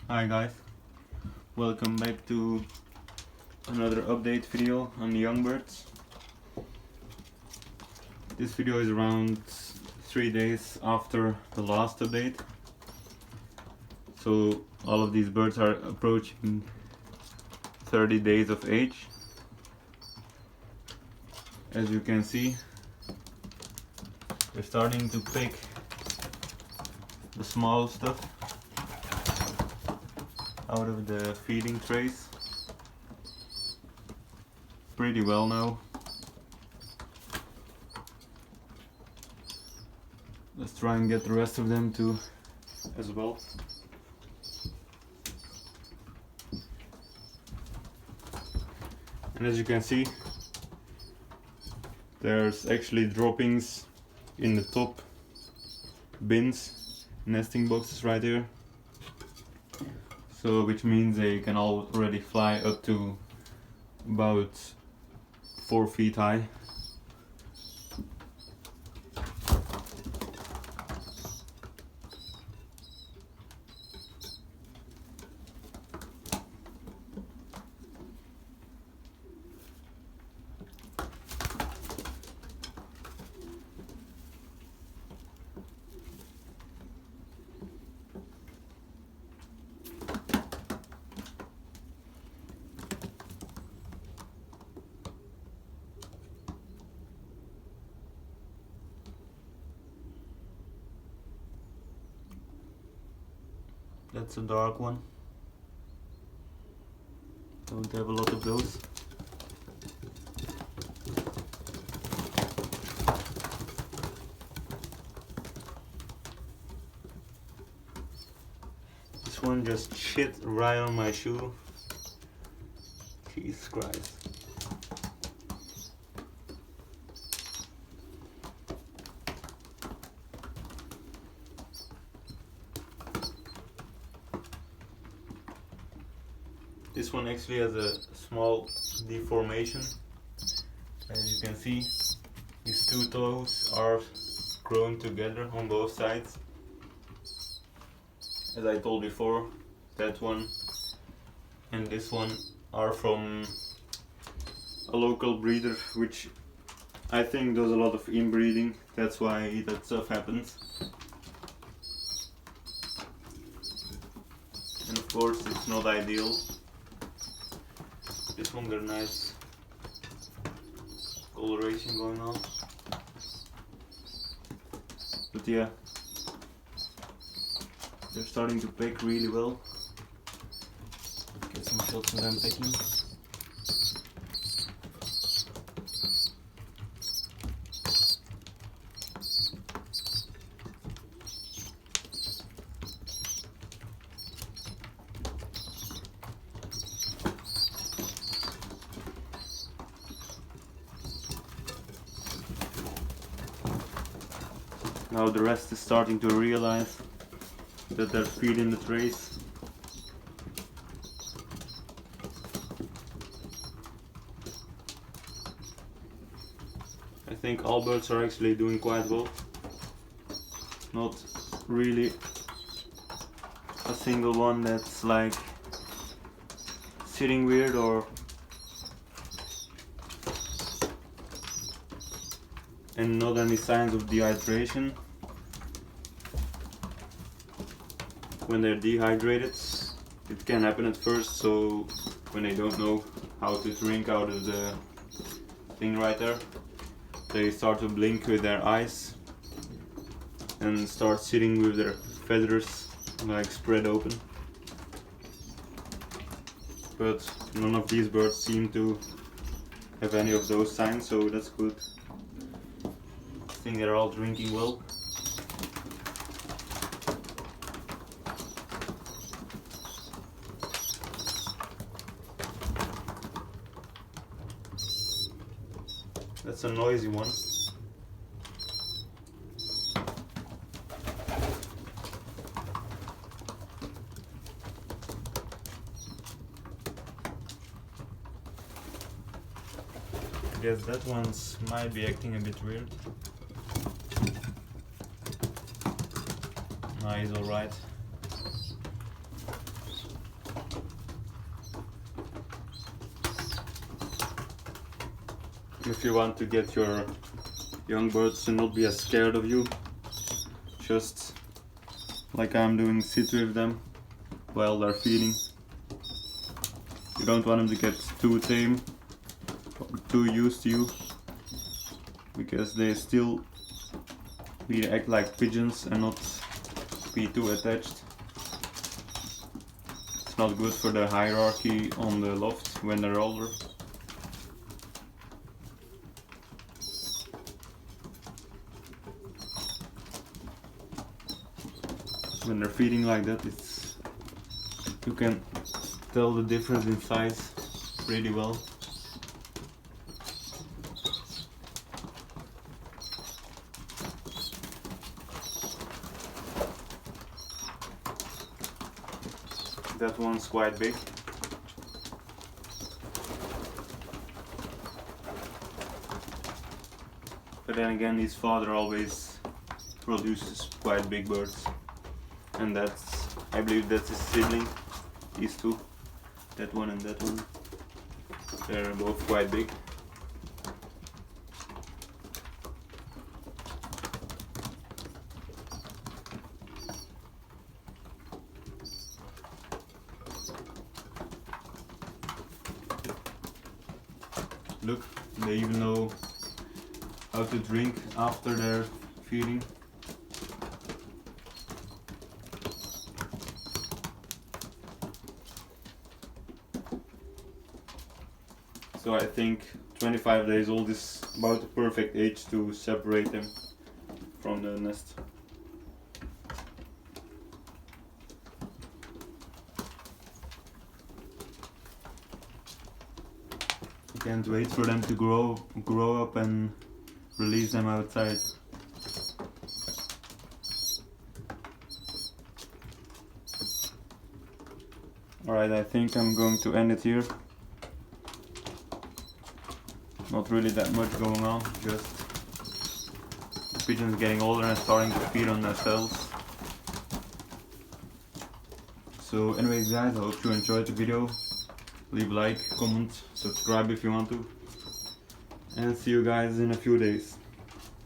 Hi guys, welcome back to another update video on the youngbirds. This video is around 3 days after the last update. So all of these birds are approaching 30 days of age. As you can see, they're starting to pick the small stuff out of the feeding trays pretty well now. Let's try and get the rest of them too as well. And as you can see, there's actually droppings in the top bins, nesting boxes right here. So which means they can already fly up to about 4 feet high. That's a dark one. Don't have a lot of those. This one just shit right on my shoe. Jesus Christ. This one actually has a small deformation. As you can see, these two toes are grown together on both sides. As I told before, that one and this one are from a local breeder, which I think does a lot of inbreeding. That's why that stuff happens. And of course it's not ideal. This one got a nice coloration going on. But yeah, they're starting to pick really well. Get some shots of them picking. Now the rest is starting to realize that they're feeding the trays. I think all birds are actually doing quite well. Not really a single one that's like sitting weird and not any signs of dehydration. When they're dehydrated, it can happen at first, so when they don't know how to drink out of the thing right there, they start to blink with their eyes and start sitting with their feathers like spread open. But none of these birds seem to have any of those signs, so that's good. I think they're all drinking well. That's a noisy one. I guess that one's might be acting a bit weird. Nah, he's alright. if you want to get your young birds to not be as scared of you, just like I'm doing, sit with them while they're feeding. You don't want them to get too tame or too used to you, because they still really act like pigeons and not be too attached. It's not good for the hierarchy on the loft when they're older. When they're feeding like that, you can tell the difference in size really well. That one's quite big. But then again, his father always produces quite big birds. And I believe that's his sibling, these two. That one and that one. They're both quite big. Look, they even know how to drink after they're feeding. So I think 25 days old is about the perfect age to separate them from the nest. I can't wait for them to grow up and release them outside. Alright, I think I'm going to end it here. Not really that much going on, just the pigeons getting older and starting to feed on themselves. So anyways guys, I hope you enjoyed the video. Leave a like, comment, subscribe if you want to. And see you guys in a few days.